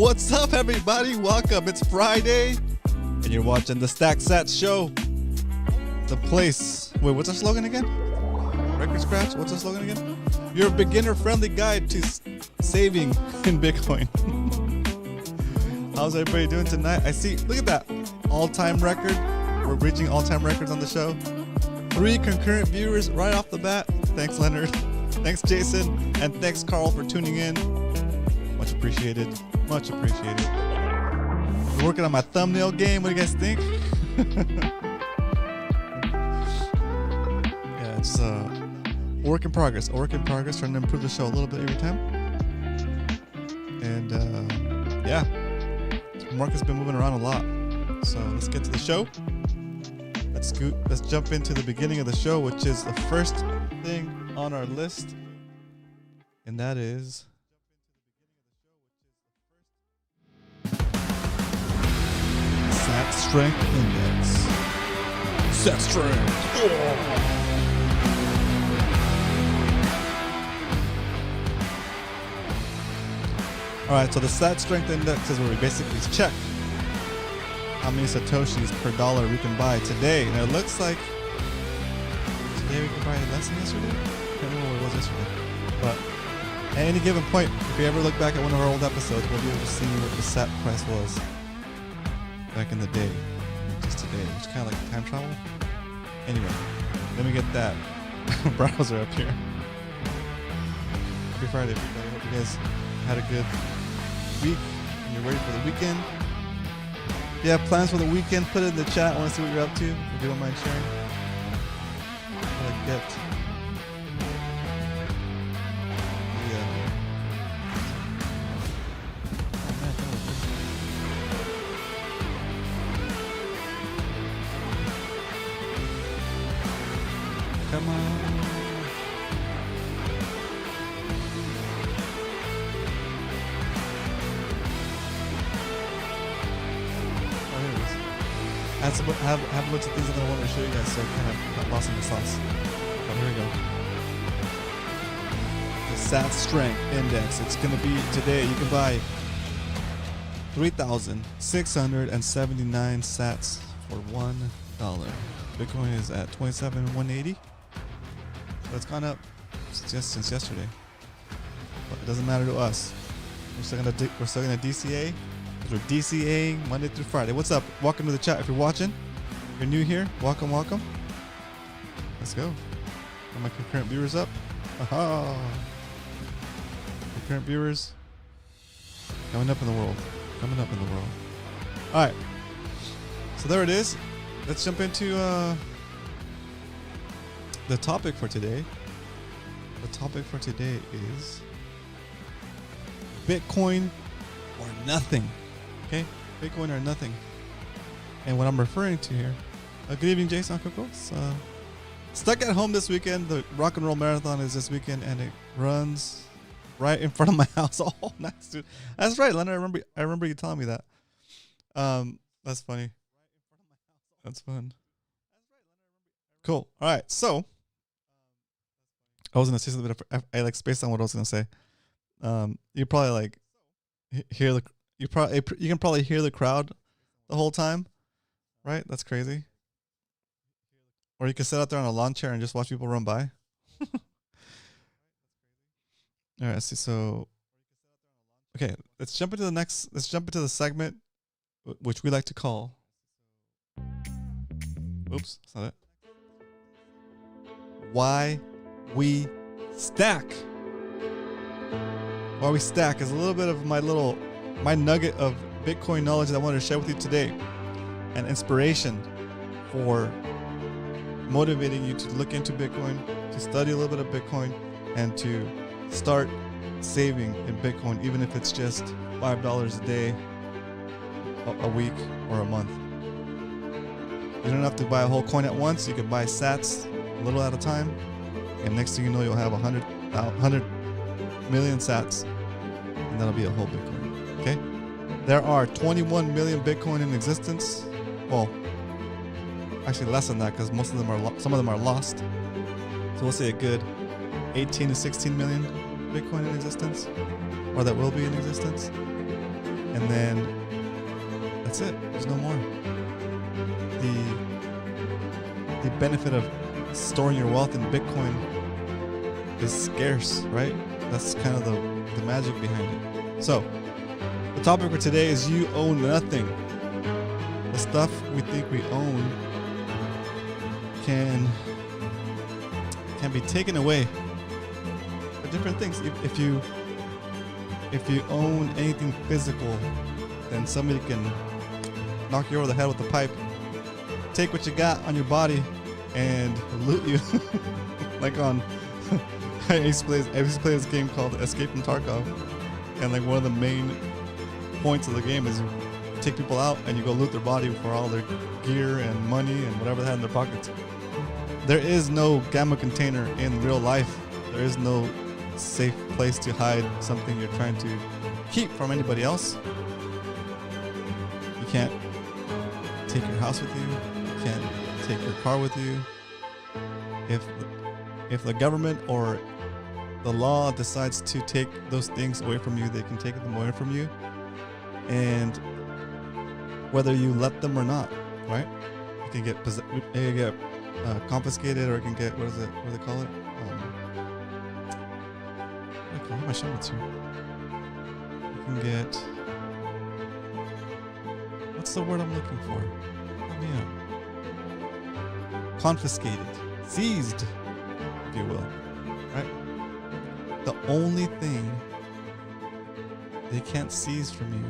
What's up, everybody? Welcome. It's Friday, and you're watching the SATS show. The place. Wait, what's our slogan again? Record scratch? What's our slogan again? Your beginner-friendly guide to saving in Bitcoin. How's everybody doing tonight? I see. Look at that all-time record. We're reaching all-time records on the show. 3 concurrent viewers right off the bat. Thanks, Leonard. Thanks, Jason. And thanks, Carl, for tuning in. Much appreciated. Much appreciated. I'm working on my thumbnail game. What do you guys think? Yeah, it's work in progress. A work in progress. Trying to improve the show a little bit every time. And yeah, Mark has been moving around a lot. So let's get to the show. Let's jump into the beginning of the show, which is the first thing on our list, and that is SATS Strength Index. SATS Strength. Oh. All right, so the SATS Strength Index is where we basically check how many Satoshis per dollar we can buy today. And it looks like today we can buy less than yesterday. I can't remember what it was yesterday. But at any given point, if you ever look back at one of our old episodes, we'll be able to see what the SAT price was back in the day. Just today, which is kind of like time travel. Anyway, let me get that browser up here. Happy Friday, everybody. Hope you guys had a good week and you're ready for the weekend. If you have plans for the weekend, put it in the chat. I want to see what you're up to, if you don't mind sharing. Come on. Have a look at these that I wanted to show you guys, so I kind of got lost in the sauce. But here we go. The SATS Strength Index. It's going to be today. You can buy 3,679 SATs for $1. Bitcoin is at 27,180. So it's gone up just since yesterday. But it doesn't matter to us. We're still gonna DCA. We're DCAing Monday through Friday. What's up? Welcome to the chat. If you're watching, if you're new here, welcome. Let's go. Got my concurrent viewers up. Aha! Concurrent viewers coming up in the world. All right. So there it is. Let's jump into the topic for today. The topic for today is Bitcoin or nothing. Okay, Bitcoin or nothing. And what I'm referring to here, good evening, Jason Coco. Stuck at home this weekend. The Rock and Roll Marathon is this weekend, and it runs right in front of my house. Oh, nice, dude. That's right, Leonard. I remember you telling me that. That's funny. That's fun. Cool. All right, so I was gonna say something, but I like spaced on what I was gonna say. You probably like hear the. You can probably hear the crowd the whole time, right? That's crazy. Or you can sit out there on a lawn chair and just watch people run by. All right, see. So, okay, let's jump into the segment, which we like to call. Oops, that's not it. Why we stack. Why we stack is a little bit of my nugget of Bitcoin knowledge that I wanted to share with you today, and inspiration for motivating you to look into Bitcoin, to study a little bit of Bitcoin, and to start saving in Bitcoin, even if it's just $5 a day, a week, or a month. You don't have to buy a whole coin at once. You can buy SATs a little at a time, and next thing you know, you'll have 100 million SATs, and that'll be a whole Bitcoin. Okay, there are 21 million Bitcoin in existence. Well, actually less than that, because some of them are lost. So we'll say a good 18 to 16 million Bitcoin in existence, or that will be in existence. and then that's it. There's no more. The benefit of storing your wealth in Bitcoin is scarce, right? That's kind of the magic behind it. So, the topic for today is you own nothing. The stuff we think we own can be taken away for different things. If you own anything physical, then somebody can knock you over the head with a pipe, take what you got on your body, and loot you. Like on, I used to play this game called Escape from Tarkov, and like one of the main points of the game is you take people out and you go loot their body for all their gear and money and whatever they had in their pockets. There is no gamma container in real life. There is no safe place to hide something you're trying to keep from anybody else. You can't take your house with you. You can't take your car with you. If the government or the law decides to take those things away from you, they can take them away from you, and whether you let them or not, right? You can get confiscated, or you can get what do they call it? Okay, my shots here. You can get, what's the word I'm looking for? Help me out. Confiscated, seized, if you will, right? The only thing they can't seize from you,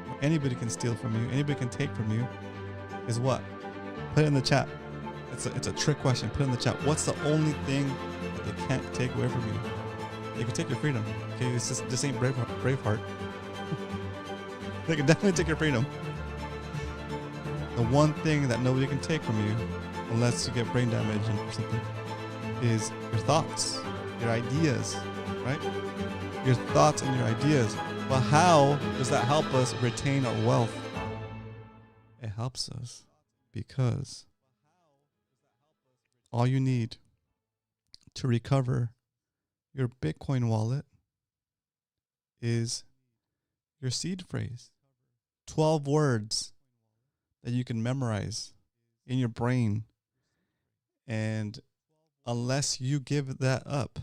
or anybody can steal from you, anybody can take from you, is what? Put it in the chat. It's a trick question. Put it in the chat. What's the only thing that they can't take away from you? They can take your freedom. Okay, this ain't Braveheart. They can definitely take your freedom. The one thing that nobody can take from you, unless you get brain damage or something, is your thoughts, your ideas, right? Your thoughts and your ideas. But how does that help us retain our wealth? It helps us because all you need to recover your Bitcoin wallet is your seed phrase. 12 words that you can memorize in your brain. And unless you give that up,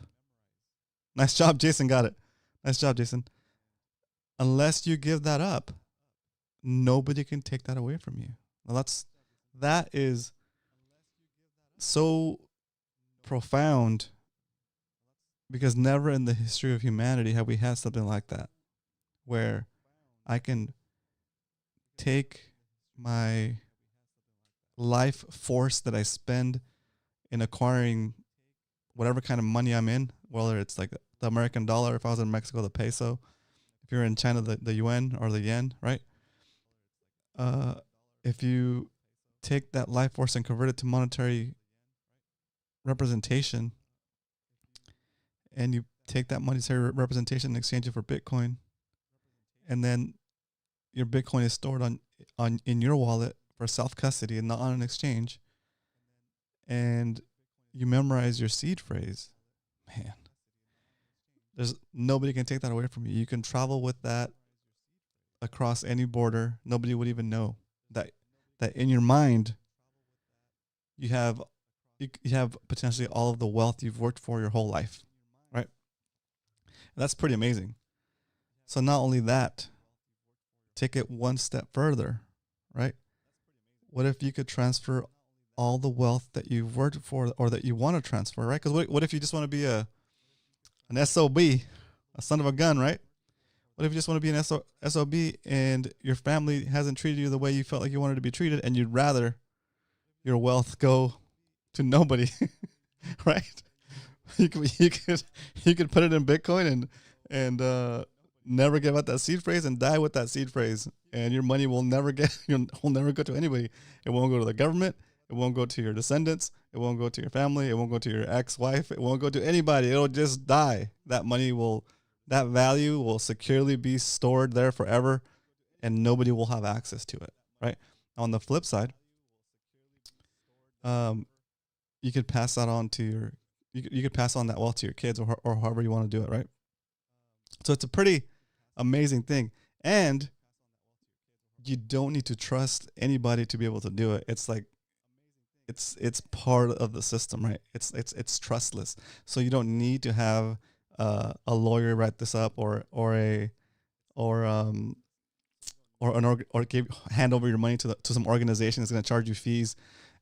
nice job, Jason, got it. Nice job, Jason. Unless you give that up, nobody can take that away from you. Well, that is so profound, because never in the history of humanity have we had something like that, where I can take my life force that I spend in acquiring whatever kind of money I'm in, whether it's like the American dollar, if I was in Mexico, the peso, if you're in China, the yuan or the yen, right? If you take that life force and convert it to monetary representation, and you take that monetary representation and exchange it for Bitcoin, and then your Bitcoin is stored in your wallet for self-custody and not on an exchange, and you memorize your seed phrase, man, there's nobody can take that away from you. You can travel with that across any border. Nobody would even know that in your mind you have potentially all of the wealth you've worked for your whole life, right? And that's pretty amazing. So not only that, take it one step further, right? What if you could transfer all the wealth that you've worked for, or that you want to transfer, right? Because what if you just want to be an SOB, a son of a gun, right? What if you just want to be an SOB and your family hasn't treated you the way you felt like you wanted to be treated, and you'd rather your wealth go to nobody, right? You could put it in Bitcoin and never give out that seed phrase and die with that seed phrase, and your money will never go to anybody. It won't go to the government. It won't go to your descendants. It won't go to your family. It won't go to your ex-wife. It won't go to anybody. It'll just die. That value will securely be stored there forever, and nobody will have access to it, right? On the flip side, you could pass that on to you could pass on that wealth to your kids, or however you want to do it, right? So it's a pretty amazing thing. And you don't need to trust anybody to be able to do it. It's like it's part of the system, right? It's trustless. So you don't need to have a lawyer write this up, or give hand over your money to some organization that's going to charge you fees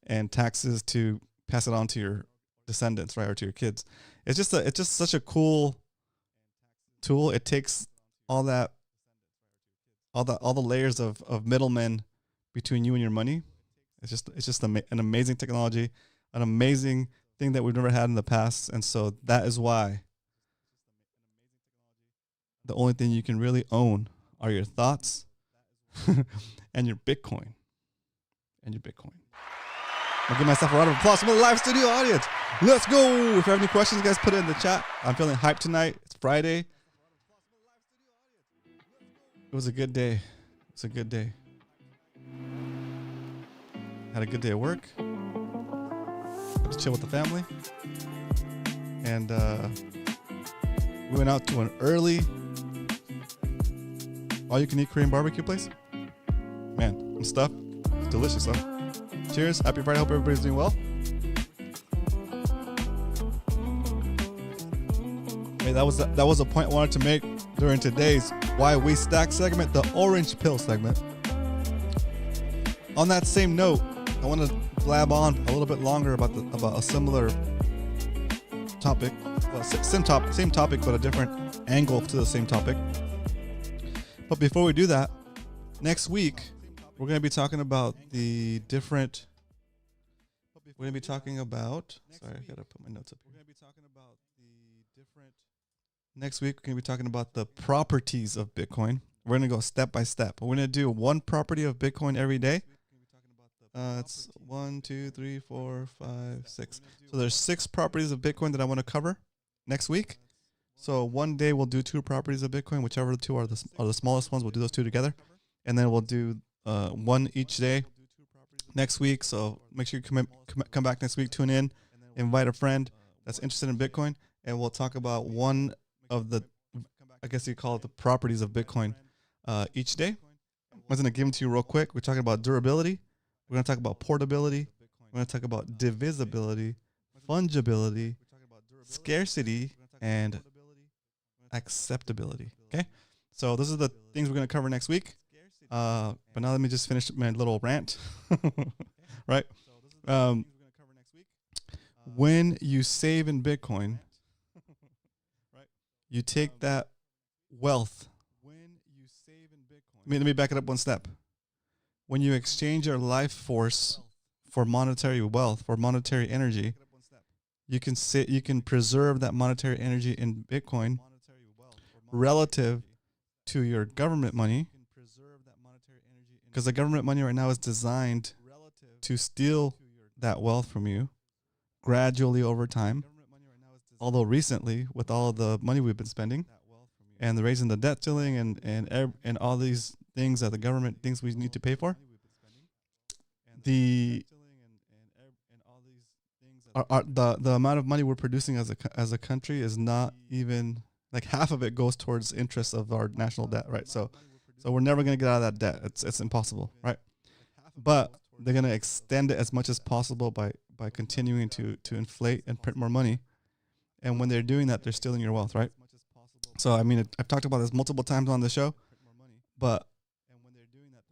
and taxes to pass it on to your descendants, right, or to your kids. It's just such a cool tool. It takes all the layers of middlemen between you and your money. It's just an amazing technology, an amazing thing that we've never had in the past. And so that is why the only thing you can really own are your thoughts and your Bitcoin. I'll give myself a round of applause from the live studio audience. Let's go. If you have any questions, guys, put it in the chat. I'm feeling hyped tonight. It's Friday. It was a good day. Had a good day at work. Just chill with the family. And we went out to an early all-you-can-eat Korean barbecue place. Man, I'm stuffed. It's delicious, though. Cheers. Happy Friday. Hope everybody's doing well. Hey, that was a point I wanted to make during today's Why We Stack segment, the orange pill segment. On that same note, I want to blab on a little bit longer about a similar topic. Well, same topic, but a different angle to the same topic. But before we do that, next week we're going to be talking about the different. We're going to be talking about. Sorry, I gotta put my notes up here. We're going to be talking about the different. Next week, we're going to be talking about the properties of Bitcoin. We're going to go step by step. We're going to do one property of Bitcoin every day. It's 1, 2, 3, 4, 5, 6. So there's 6 properties of Bitcoin that I want to cover next week. So one day we'll do 2 properties of Bitcoin, whichever the 2 are the smallest ones. We'll do those 2 together, and then we'll do one each day next week. So make sure you come back next week. Tune in, invite a friend that's interested in Bitcoin, and we'll talk about one of the, I guess you call it, the properties of Bitcoin each day. I'm going to give them to you real quick. We're talking about durability. We're going to talk about portability. We're going to talk about divisibility, fungibility, scarcity, and acceptability. Okay? So those are the things we're going to cover next week. But now let me just finish my little rant. Right? When you save in Bitcoin, you take that wealth. Let me back it up one step. When you exchange your life force for monetary wealth, for monetary energy, you can preserve that monetary energy in Bitcoin relative to your government money, because the government money right now is designed to steal that wealth from you gradually over time. Although recently, with all of the money we've been spending and the raising the debt ceiling and all these things that the government thinks we need to pay for, the amount of money we're producing as a country is not even, like, half of it goes towards interest of our national debt, right? So we're never going to get out of that debt. It's impossible, right? But they're going to extend it as much as possible by continuing to inflate and print more money. And when they're doing that, they're stealing your wealth, right? So, I mean, I've talked about this multiple times on the show, but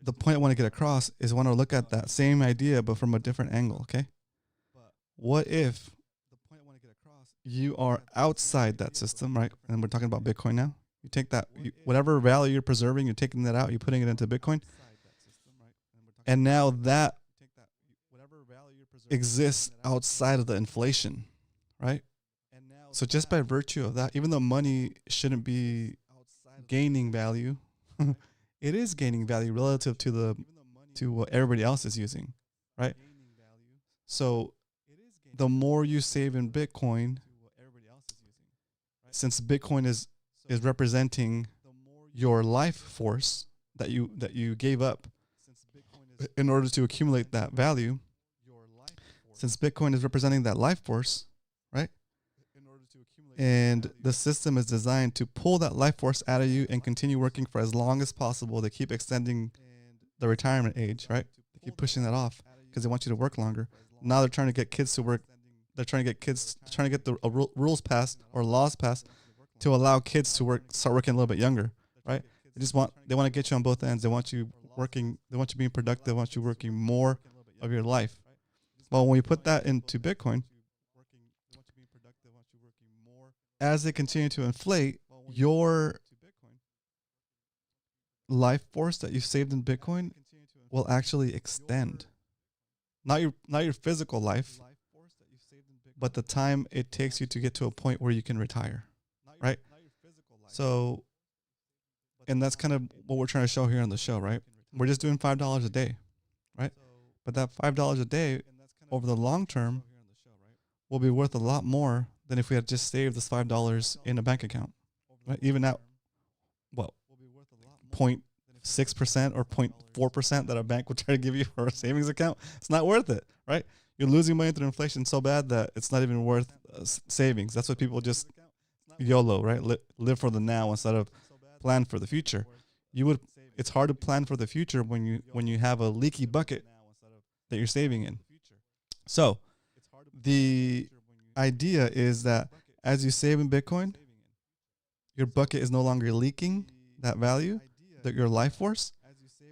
the point I want to get across is I want to look at that same idea, but from a different angle, okay? What if you are outside that system, right? And we're talking about Bitcoin now. You take that, whatever value you're preserving, you're taking that out, you're putting it into Bitcoin. And now that exists outside of the inflation, right? So just by virtue of that, even though money shouldn't be gaining value, it is gaining value relative to what everybody else is using, right? So the more you save in Bitcoin, since Bitcoin is representing your life force that you gave up in order to accumulate that value, since Bitcoin is representing that life force, right? And the system is designed to pull that life force out of you and continue working for as long as possible to keep extending the retirement age, right? They keep pushing that off because they want you to work longer. Now they're trying to get kids to work. They're trying to get the rules passed or laws passed to allow kids to start working a little bit younger, right? They want to get you on both ends. They want you working. They want you being productive. They want you working more of your life. Well, when we put that into Bitcoin, as they continue to inflate, your life force that you saved in Bitcoin will actually extend. Not your physical life, but the time it takes you to get to a point where you can retire, right? So, and that's kind of what we're trying to show here on the show, right? We're just doing $5 a day, right? But that $5 a day over the long term will be worth a lot more than if we had just saved this $5 in a bank account, right? Even at, what, 0.6% or 0.4% that a bank would try to give you for a savings account, it's not worth it, right? You're losing money through inflation so bad that it's not even worth savings. That's what people just YOLO, right? Live for the now instead of plan for the future. It's hard to plan for the future when you have a leaky bucket that you're saving in. So the idea is that as you save in Bitcoin, your bucket is no longer leaking that value, that your life force,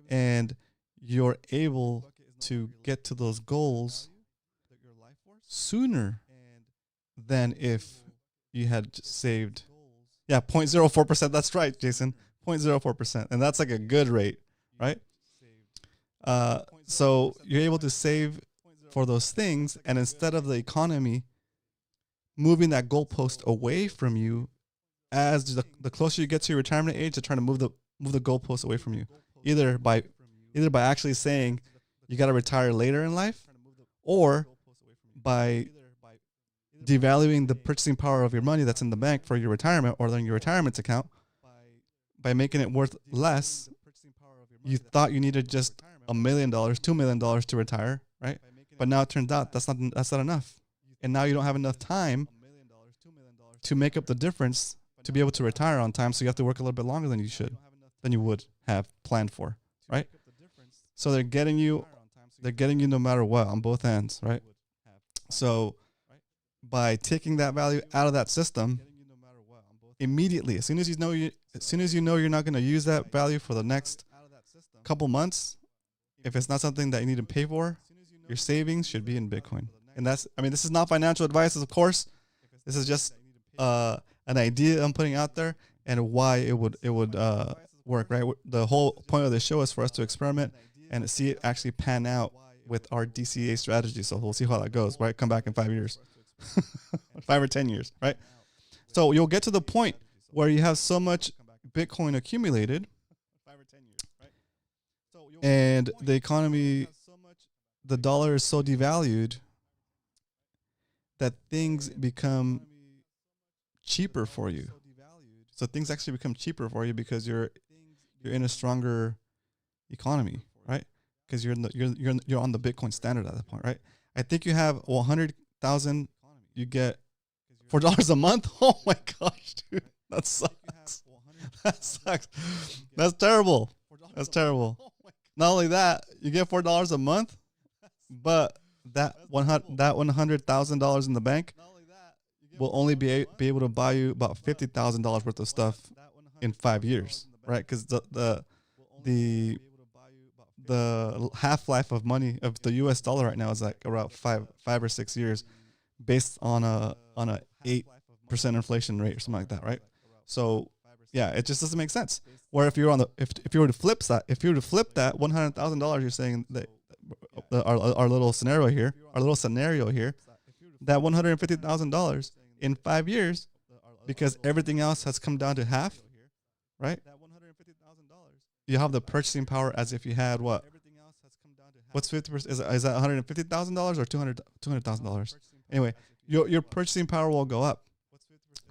and you're able to get to those goals sooner than if you had saved. Yeah, 0.04%. That's right, Jason. 0.04%. And that's like a good rate, right? So you're able to save for those things, and instead of the economy moving that goalpost away from you, as the closer you get to your retirement age, they're trying to move the goalpost away from you, either by actually saying you got to retire later in life, or by devaluing the purchasing power of your money that's in the bank for your retirement or in your retirement account, by making it worth less. You thought you needed just $1 million, $2 million to retire, right? But now it turns out that's not enough. And now you don't have enough time to make up the difference to be able to retire on time. So you have to work a little bit longer than you would have planned for, right? So they're getting you no matter what on both ends, right? So by taking that value out of that system immediately, as soon as you know you're not going to use that value for the next couple months, if it's not something that you need to pay for, your savings should be in Bitcoin. And this is not financial advice, of course. This is just an idea I'm putting out there and why it would work, right? The whole point of the show is for us to experiment and see it actually pan out with our DCA strategy. So we'll see how that goes, right? Come back in 5 years, 5 or 10 years, right? So you'll get to the point where you have so much Bitcoin accumulated and the economy, the dollar is so devalued that things become cheaper for you. So things actually become cheaper for you because you're in a stronger economy, right? Because you're on the Bitcoin standard at that point, right? I think you have 100,000. You get $4 a month. Oh my gosh, dude, that sucks. That sucks. That's terrible. That's terrible. Not only that, you get $4 a month, but that $100,000 in the bank will only be able to buy you about $50,000 worth of stuff in 5 years, right? Because the half-life of money of the U.S. dollar right now is like around five or 6 years, based on a 8% inflation rate or something like that, right? So yeah, it just doesn't make sense. Where if you were to flip that $100,000, you're saying that our little scenario here, that $150,000 in 5 years, because everything else has come down to half, right? You have the purchasing power as if you had what? What's 50%? Is that $150,000 or $200,000? Anyway, your purchasing power will go up,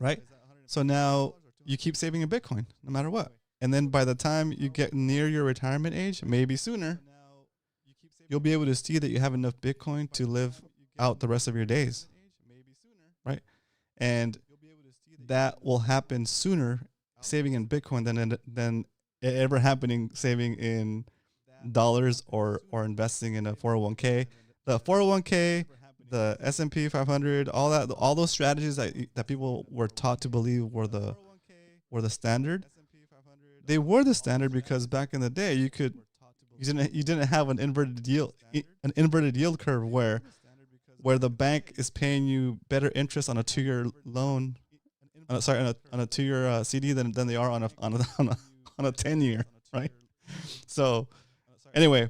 right? So now you keep saving in Bitcoin no matter what. And then by the time you get near your retirement age, maybe sooner, you'll be able to see that you have enough Bitcoin to live out the rest of your days, right? And that will happen sooner, saving in Bitcoin, than it ever happening saving in dollars or investing in a 401k. The 401k, the S&P 500, all those strategies that people were taught to believe were the standard. They were the standard because back in the day you didn't have an inverted yield curve where the bank is paying you better interest on a 2-year loan, on a 2-year CD than they are on a 10-year, right? So anyway,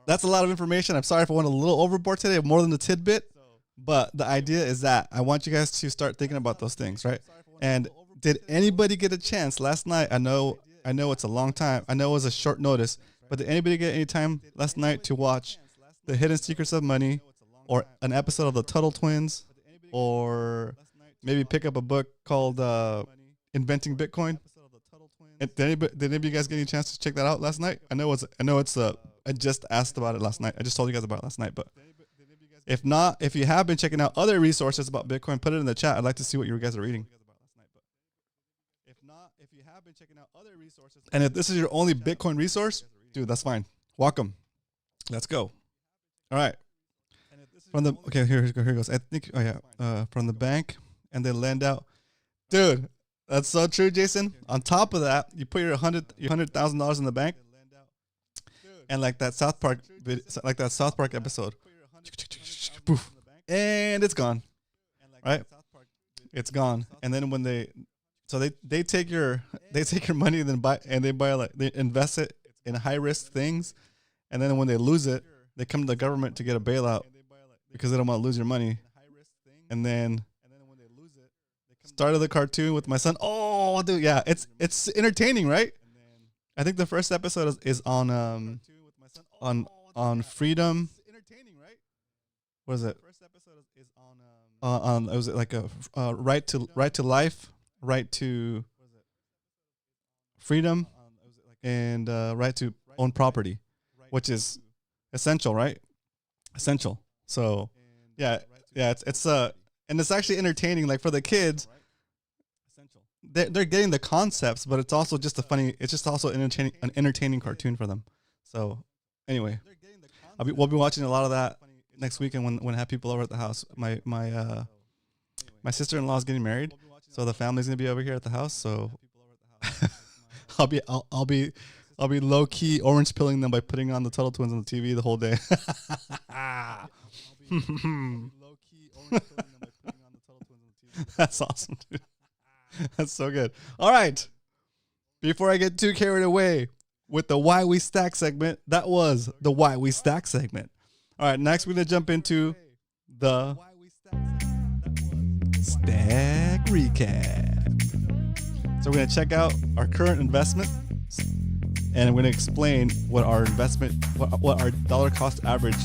that's a lot of information. I'm sorry if I went a little overboard today, more than the tidbit, but the idea is that I want you guys to start thinking about those things, right? And did anybody get a chance last night? I know it's a long time. I know it was a short notice, but did anybody get any time last night to watch The Hidden Secrets of Money, or an episode of the Tuttle Twins, or maybe pick up a book called Inventing Bitcoin? Did any of you guys get any chance to check that out last night? I know it's I just asked about it last night. I just told you guys about it last night, but if not, if you have been checking out other resources about Bitcoin, put it in the chat. I'd like to see what you guys are reading. And if this is your only Bitcoin resource, dude, that's fine. Welcome. Let's go. All right. Here goes. I think, from the bank, and they lend out. Dude, that's so true, Jason. On top of that, you put your $100,000 in the bank, and like that South Park episode, poof, and it's gone. Right? It's gone. And then when they take your money and they invest it in high risk things, and then when they lose it, they come to the government to get a bailout because they don't want to lose your money. And then started the cartoon with my son. Oh, dude, yeah, it's entertaining, right? I think the first episode is on freedom. What is it? It was like a right to life, right to freedom, and right to own property, which is essential, right? Essential. So yeah, it's and it's actually entertaining. Like for the kids, they're getting the concepts, but it's also just an entertaining cartoon for them. So anyway, we'll be watching a lot of that next weekend when I have people over at the house. My sister-in-law is getting married, so the family's gonna be over here at the house. So I'll be low key orange pilling them by putting on the Tuttle Twins on the TV the whole day. That's awesome, dude. That's so good. All right. Before I get too carried away with the Why We Stack segment, that was the Why We Stack segment. All right. Next, we're going to jump into the Stack Recap. So we're going to check out our current investment, and we're going to explain what our investment, what our dollar cost average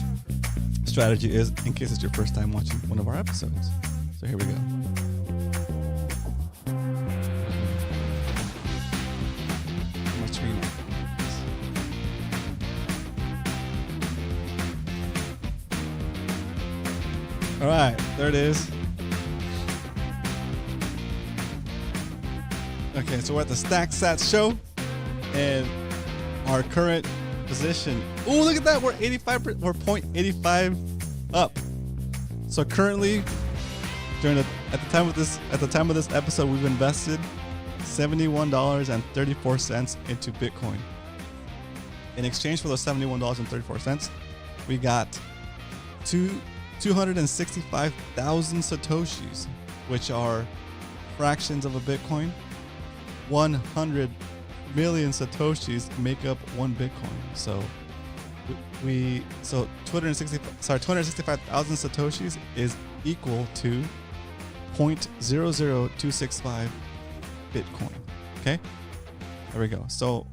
strategy is in case it's your first time watching one of our episodes. So here we go. All right, there it is. Okay, so we're at the SATS show, and our current position. Oh, look at that! We're 85. We're 0.85 up. So currently, at the time of this episode, we've invested $71.34 into Bitcoin. In exchange for those $71.34, we got 265,000 Satoshis, which are fractions of a Bitcoin. 100 million Satoshis make up one Bitcoin. So 265,000 Satoshis is equal to 0.00265 Bitcoin. Okay, there we go. So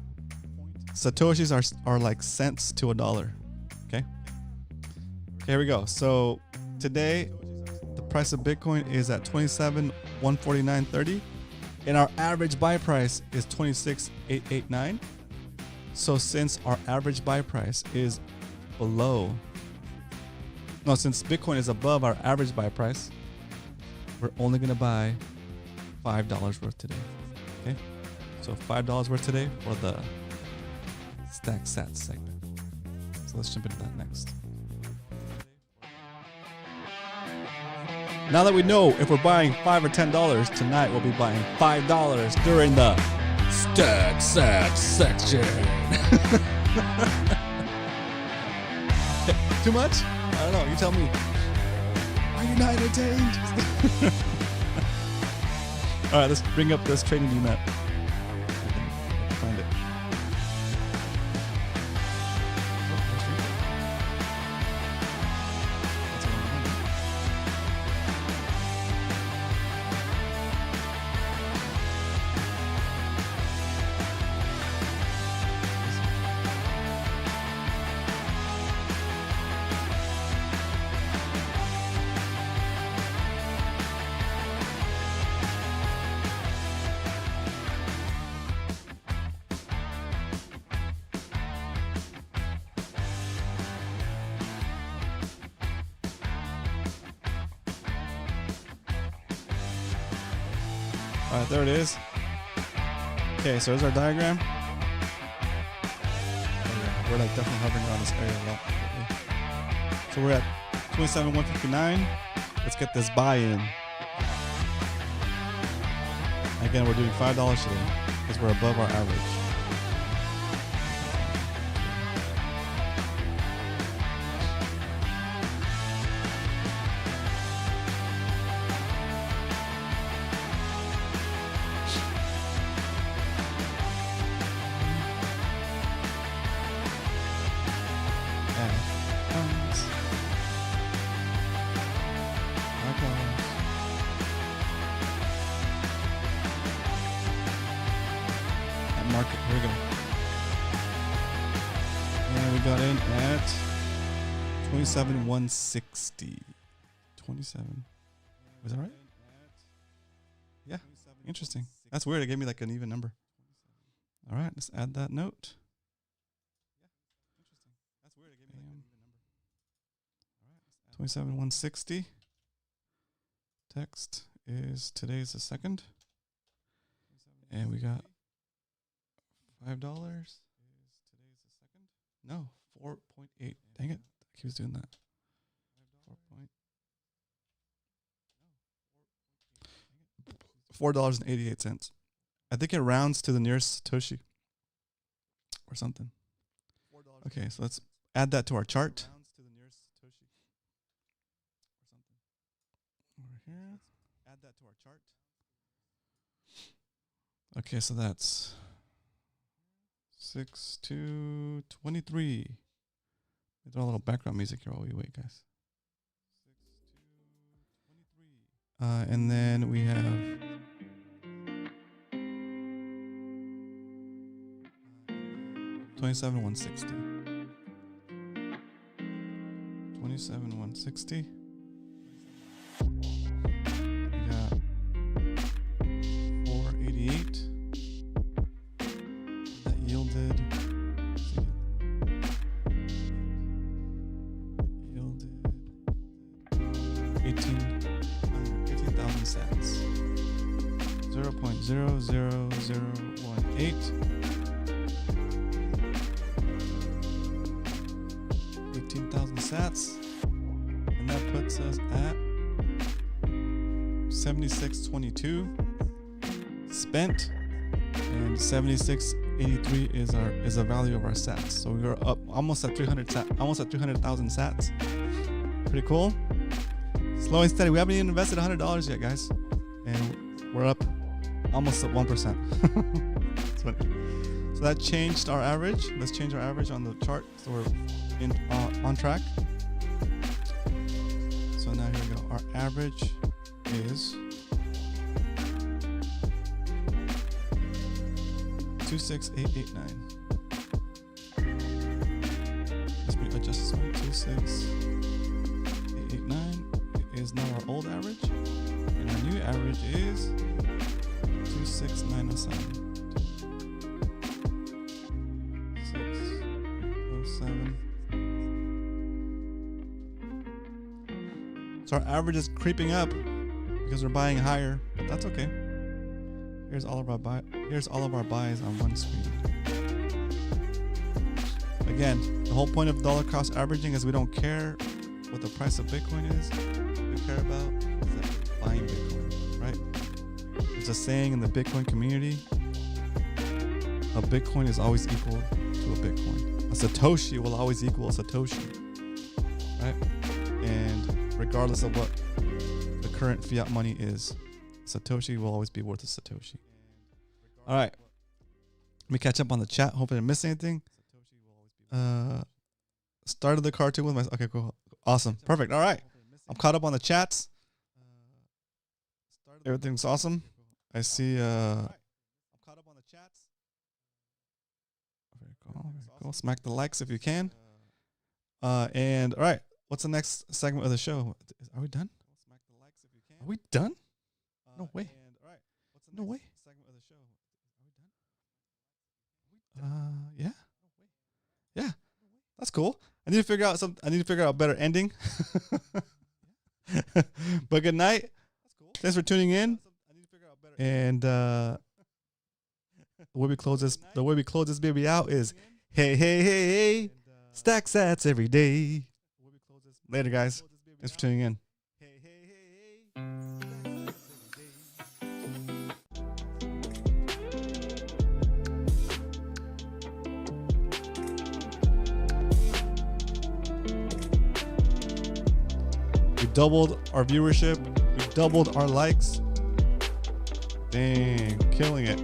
Satoshis are like cents to a dollar. Okay. Here we go. So today, the price of Bitcoin is at $27,149.30, and our average buy price is $26,889. So since our average buy price is since Bitcoin is above our average buy price, we're only going to buy $5 worth today. Okay, so $5 worth today for the Stack SATS segment. So let's jump into that next. Now that we know if we're buying $5 or $10, tonight we'll be buying $5 during the Stack SATS section. Too much? I don't know. You tell me. Are you not entertained? All right, let's bring up this trading view map. Find it. All right, there it is. Okay, so there's our diagram. We're like definitely hovering around this area a lot. So we're at 27,159. Let's get this buy-in. Again, we're doing $5 today because we're above our average. Market. Here we go. And we got in at 27,160. 27. Was that right? Yeah. Interesting. That's weird. It gave me like an even number. All right. Let's add that note. 27,160. Text is today's the 2nd. And we got $5. No, 4.8. Dang it. He was doing that. 4.88. I think it rounds to the nearest Satoshi or something. Okay, so let's add that to our chart. Over here. Add that to our chart. Okay, so that's 6/2/23. Throw a little background music here while we wait, guys. And then we have 27,160. 27,160. We got 488. That yielded 18,000 sats. 0.00018. 18,000 sats. And that puts us at 76.22 spent, and 76.83 is the value of our sats. So we were up almost at 300,000 sats. Pretty cool. Slow and steady. We haven't even invested $100 yet, guys, and we're up almost at 1%. So that changed our average. Let's change our average on the chart so we're on track. So now here we go. Our average is 26889. Let's readjust this one. 26889 is now our old average, and our new average is 26907. 607. So our average is creeping up because we're buying higher, but that's okay. Here's all of our buys on one screen. again, the whole point of dollar cost averaging is we don't care what the price of Bitcoin is. What we care about is that buying Bitcoin, right? There's a saying in the Bitcoin community, a Bitcoin is always equal to a Bitcoin. A Satoshi will always equal a Satoshi, right? And regardless of what the current fiat money is, Satoshi will always be worth a Satoshi. All right. Let me catch up on the chat. Hope I didn't miss anything. Started the cartoon with my... Okay, cool. Awesome. Perfect. All right. I'm caught up on the chats. Everything's awesome. I see... I'm caught up on the chats. Very cool. Very cool. Smack the likes if you can. And all right. What's the next segment of the show? Are we done? Are we done? No way. No way. Yeah. Yeah. That's cool. I need to figure out a better ending. But good night. Thanks for tuning in. And the way we close this baby out is hey, hey, hey, hey. Stack sats every day. Later, guys. Thanks for tuning in. We doubled our viewership. We doubled our likes. Dang, killing it.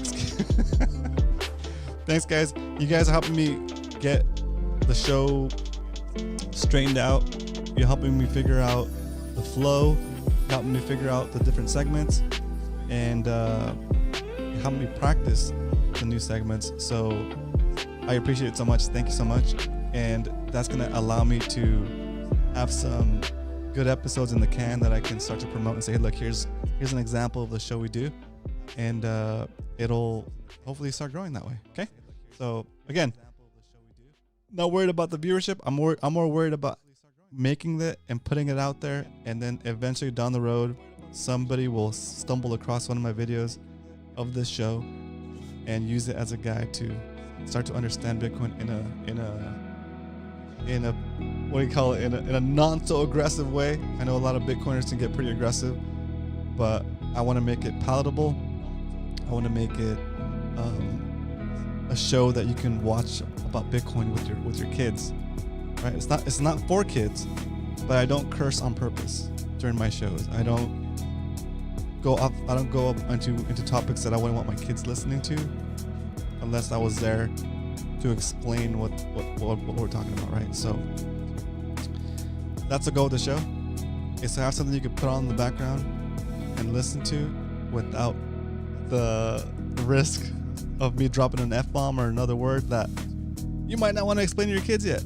Thanks, guys. You guys are helping me get the show straightened out. You're helping me figure out the flow, helping me figure out the different segments, and you're helping me practice the new segments. So I appreciate it so much. Thank you so much. And that's going to allow me to have some good episodes in the can that I can start to promote and say, hey, look, here's an example of the show we do. And it'll hopefully start growing that way. Okay. So again, not worried about the viewership. I'm more worried about making it and putting it out there. And then eventually down the road, somebody will stumble across one of my videos of this show and use it as a guide to start to understand Bitcoin in a what do you call it, in a non so aggressive way. I know a lot of Bitcoiners can get pretty aggressive, but I want to make it palatable. I want to make it a show that you can watch about Bitcoin with your kids. Right? It's not for kids, but I don't curse on purpose during my shows. I don't go up into topics that I wouldn't want my kids listening to, unless I was there to explain what we're talking about, right? So that's the goal of the show, is to have something you can put on in the background and listen to without the risk of me dropping an F-bomb or another word that you might not want to explain to your kids yet.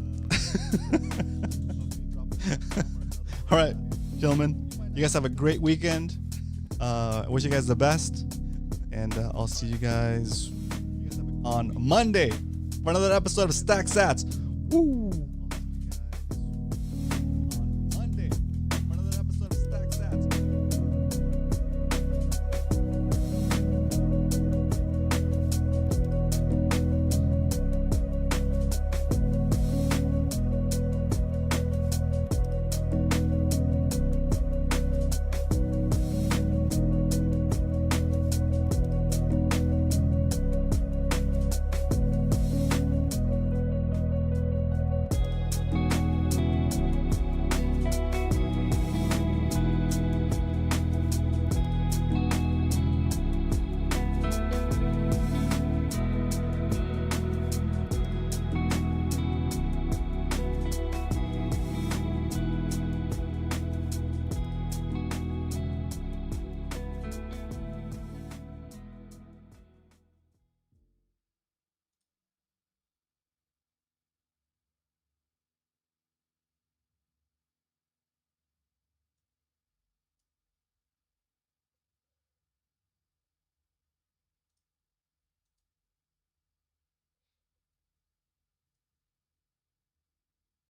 All right, gentlemen, you guys have a great weekend. I wish you guys the best, and I'll see you guys on Monday for another episode of Stack Sats. Woo!